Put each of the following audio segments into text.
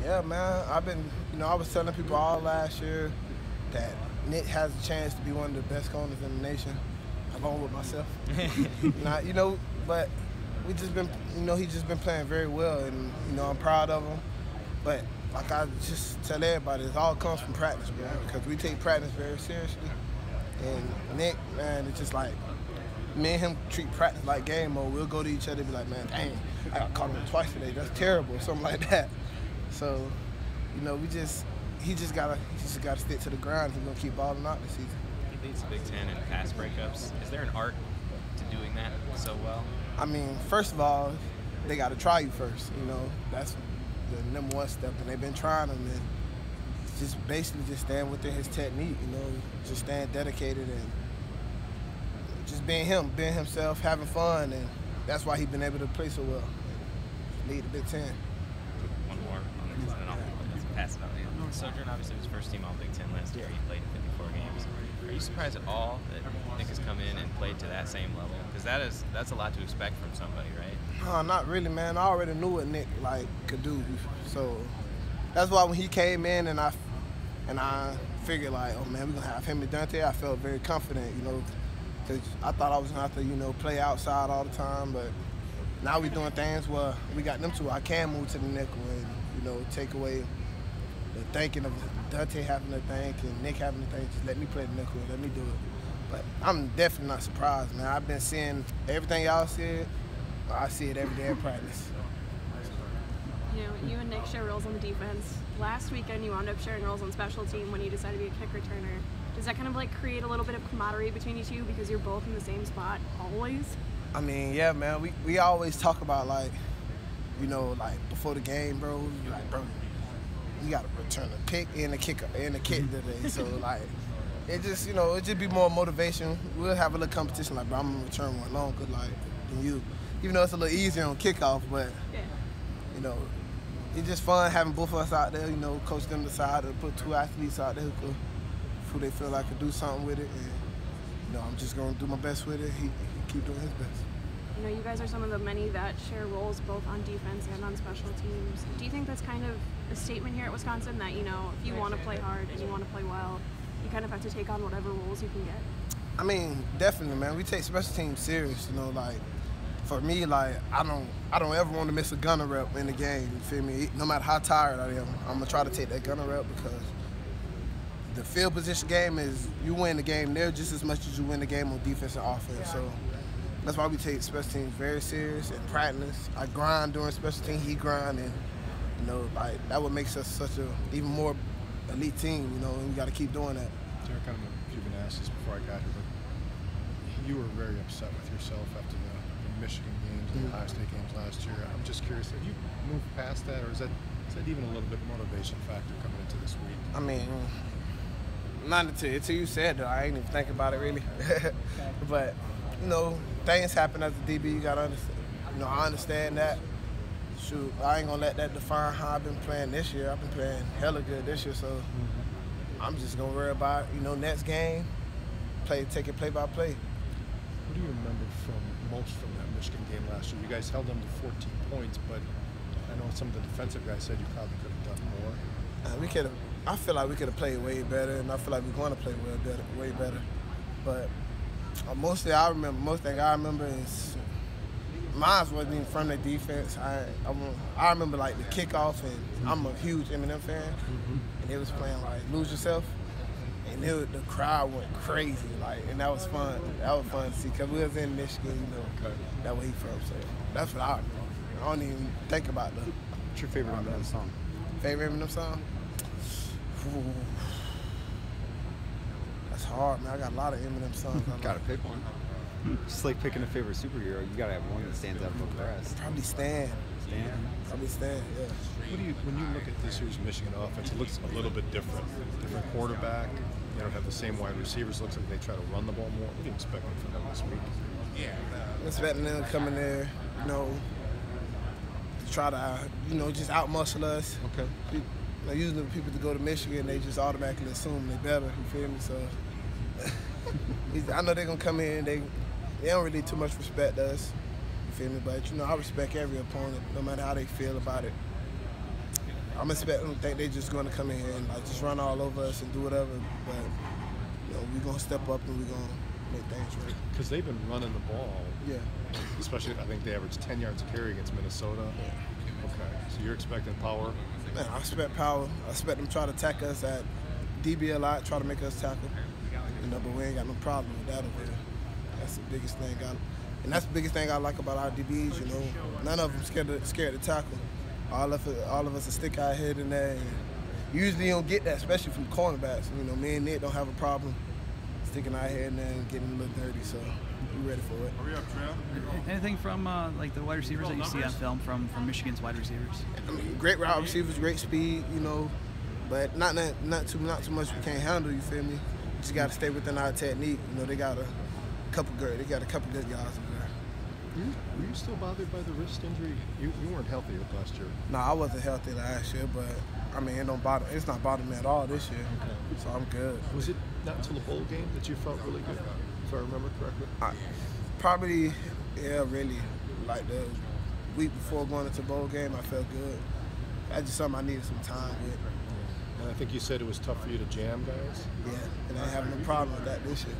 Yeah, man. I was telling people all last year that Nick has a chance to be one of the best corners in the nation, along with myself. But we just been, he's just been playing very well, and I'm proud of him. But like I just tell everybody, it all comes from practice, bro, because we take practice very seriously. And Nick, man, it's just like me and him treat practice like game mode. We'll go to each other and be like, man, dang, I got caught him twice today. That's terrible, something like that. So, he just gotta stick to the grind. He's gonna keep balling out this season. He leads the Big Ten in pass breakups. Is there an art to doing that so well? I mean, first of all, they gotta try you first. That's the number one step, and they've been trying him. And just basically just staying within his technique. Just staying dedicated and just being himself, having fun, and that's why he's been able to play so well. Lead the Big Ten. One more on the line, and I'll pass it on. Sojourn obviously was first team All Big Ten last year. He played 54 games. Are you surprised at all that Nick has come in and played to that same level? Because that's a lot to expect from somebody, right? No, not really, man. I already knew what Nick could do, so that's why when he came in and I figured like, oh man, we're gonna have him and Dante. I felt very confident, because I thought I was gonna have to, play outside all the time, but now we're doing things where we got them two. I can move to the nickel and take away the thinking of Dante having to think and Nick having to think. Just let me play the nickel, let me do it. But I'm definitely not surprised, man. I've been seeing everything y'all said. I see it every day in practice. You and Nick share roles on the defense. Last weekend, you wound up sharing roles on special team when you decided to be a kick returner. Does that kind of create a little bit of camaraderie between you two because you're both in the same spot always? I mean, yeah, man. We always talk about before the game, bro. Bro, you got to return a pick and a kick today. So it just it just be more motivation. We'll have a little competition bro, I'm gonna return one longer than you. Even though it's a little easier on kickoff, but yeah. It's just fun having both of us out there. Coach them decide to put two athletes out there who they feel like could do something with it, and I'm just gonna do my best with it. He keep doing his best. You guys are some of the many that share roles both on defense and on special teams. Do you think that's kind of a statement here at Wisconsin that, if you want to play hard and you want to play well, you kind of have to take on whatever roles you can get? I mean, definitely, man. We take special teams serious, for me, I don't ever want to miss a gunner rep in the game, you feel me? No matter how tired I am, I'm going to try to take that gunner rep because the field position game is you win the game there just as much as you win the game on defense and offense. So that's why we take special teams very serious and practice. I grind during special teams, he grind, and that what makes us such a even more elite team, and we got to keep doing that. Derrick, I don't know if you've been asked this before I got here, but you were very upset with yourself after the Michigan games and the Ohio State games last year. I'm just curious, have you moved past that, or is that even a little bit motivation factor coming into this week? I mean, not until you said that. I ain't even think about it really. But things happen as a DB. You gotta understand. I understand that. Shoot, I ain't gonna let that define how I've been playing this year. I've been playing hella good this year, so I'm just gonna worry about next game, take it play by play. What do you remember most from that Michigan game last year? You guys held them to 14 points, but I know some of the defensive guys said you probably could have done more. I feel like we could have played way better, and I feel like we're going to play way better. But most thing I remember is mine wasn't even from the defense. I remember the kickoff, and I'm a huge Eminem fan, and they was playing Lose Yourself. And the crowd went crazy, and that was fun. That was fun to see, because we was in Michigan, that where he from. So that's what I remember. I don't even think about that. What's your favorite Eminem song? Favorite Eminem song? Ooh. That's hard, man. I got a lot of Eminem songs. Gotta pick one. Just like picking a favorite superhero, you gotta have one that stands out above the rest. Probably Stan. Probably Stan, yeah. When you look at this year's Michigan offense, it looks a little bit different. Different quarterback. They don't have the same wide receivers. Looks like they try to run the ball more. What are you expecting from them this week? I'm expecting them to come in there, to try to, just outmuscle us. Okay. Usually when people to go to Michigan, they just automatically assume they're better, you feel me? So I know they're going to come in, they don't really too much respect us, you feel me? But, I respect every opponent, no matter how they feel about it. I'm expecting them to think they're just going to come in here and like just run all over us and do whatever. But you know, we're going to step up and we're going to make things right. Because they've been running the ball. Yeah. Especially, I think they averaged 10 yards a carry against Minnesota. Yeah. Okay. So you're expecting power? Man, I expect power. I expect them to try to attack us at DB a lot, try to make us tackle. You know, but we ain't got no problem with that over here. That's the biggest thing. And that's the biggest thing I like about our DBs. You know, none of them scared to tackle. All of us will stick our head in there. And usually you don't get that, especially from cornerbacks. You know, me and Nick don't have a problem sticking our head in there and getting a little dirty. So we ready for it. Hurry up, Trev. Anything from like the wide receivers that you see on film from Michigan's wide receivers? I mean, great route receivers, great speed. You know, but not too much we can't handle. You feel me? Just got to stay within our technique. You know, they got a couple good guys in there. Were you still bothered by the wrist injury? You weren't healthy last year. No, I wasn't healthy last year, but I mean, it's not bothering me at all this year. Okay. So I'm good. Was it not until the bowl game that you felt really good, if I remember correctly? Really. Like the week before going into bowl game, I felt good. That's just something I needed some time with. And I think you said it was tough for you to jam guys. Yeah, and I have no problem with that this year.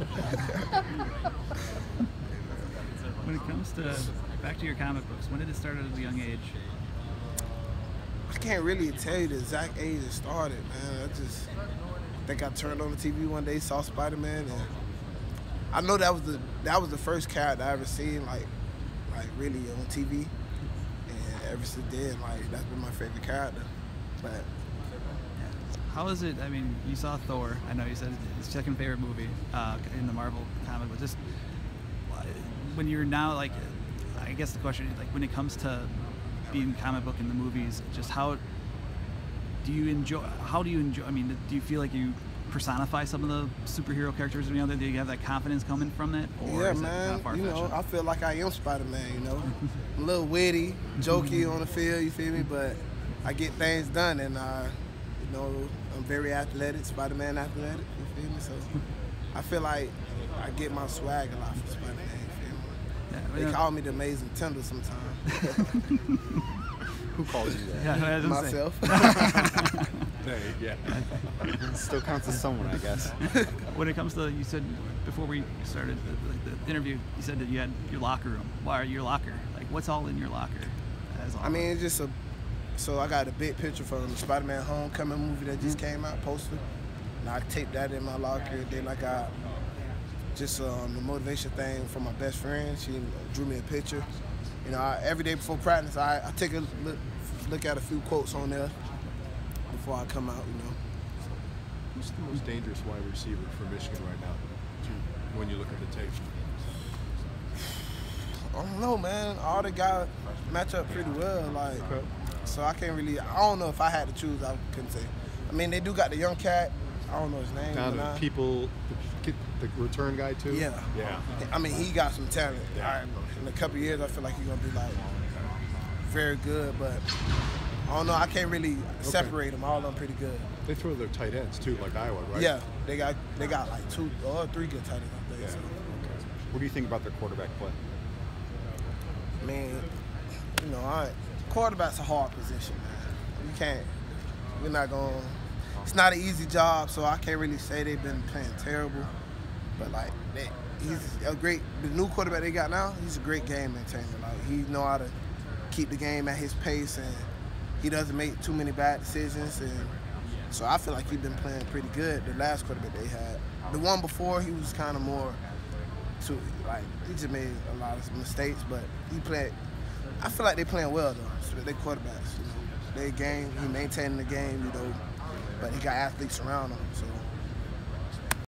When it comes to, back to your comic books, when did it start at a young age? I can't really tell you the exact age it started, man. I think I turned on the TV one day, saw Spider-Man, and I know that was the first character I ever seen, like really on TV. And ever since then, like that's been my favorite character. But how is it? I mean, you saw Thor. I know you said it's your second favorite movie in the Marvel comic, but just when you're now, like, I guess the question is, like, when it comes to being comic book in the movies, just how do you enjoy, I mean, do you feel like you personify some of the superhero characters, you know, do you have that confidence coming from that? Or yeah, is man, it kind of you know, I feel like I am Spider-Man, you know. I'm a little witty, jokey on the field, you feel me, but I get things done, and, you know, I'm very athletic, Spider-Man athletic, you feel me, so I feel like I get my swag a lot from Spider-Man. They call me the Amazing Tindal sometimes. Who calls you that? Yeah, myself. Yeah. Still counts as someone, I guess. When it comes to, you said before we started the interview, you said that you had your locker room. Why are your locker? Like, what's all in your locker? I mean, it's just so I got a big picture from the Spider-Man Homecoming movie that just came out, poster. And I taped that in my locker. Then I got just the motivation thing from my best friend. She drew me a picture. You know, every day before practice, I take a look at a few quotes on there before I come out, you know. Who's the most dangerous wide receiver for Michigan right now, when you look at the tape? I don't know, man. All the guys match up pretty well, like. Okay. So I can't really, I don't know if I had to choose, I couldn't say. I mean, they do got the young cat. I don't know his name. The return guy too? Yeah. Yeah. I mean, he got some talent. Yeah. In a couple of years, I feel like he's going to be, like, very good. But I don't know. I can't really separate them. All of them pretty good. They throw their tight ends, too, like Iowa, right? Yeah. They got like 2 or 3 good tight ends, I think. Yeah. So. What do you think about their quarterback play? I mean, you know, quarterback's a hard position, man. We're not going to. It's not an easy job, so I can't really say they've been playing terrible. But, like, he's the new quarterback they got now, he's a great game maintainer. Like, he know how to keep the game at his pace, and he doesn't make too many bad decisions. And so I feel like he's been playing pretty good, the last quarterback they had. The one before, he was kind of more, he just made a lot of mistakes, but I feel like they're playing well, though. So they're quarterbacks, you know. Their game, he maintaining the game, you know. But he got athletes around him, so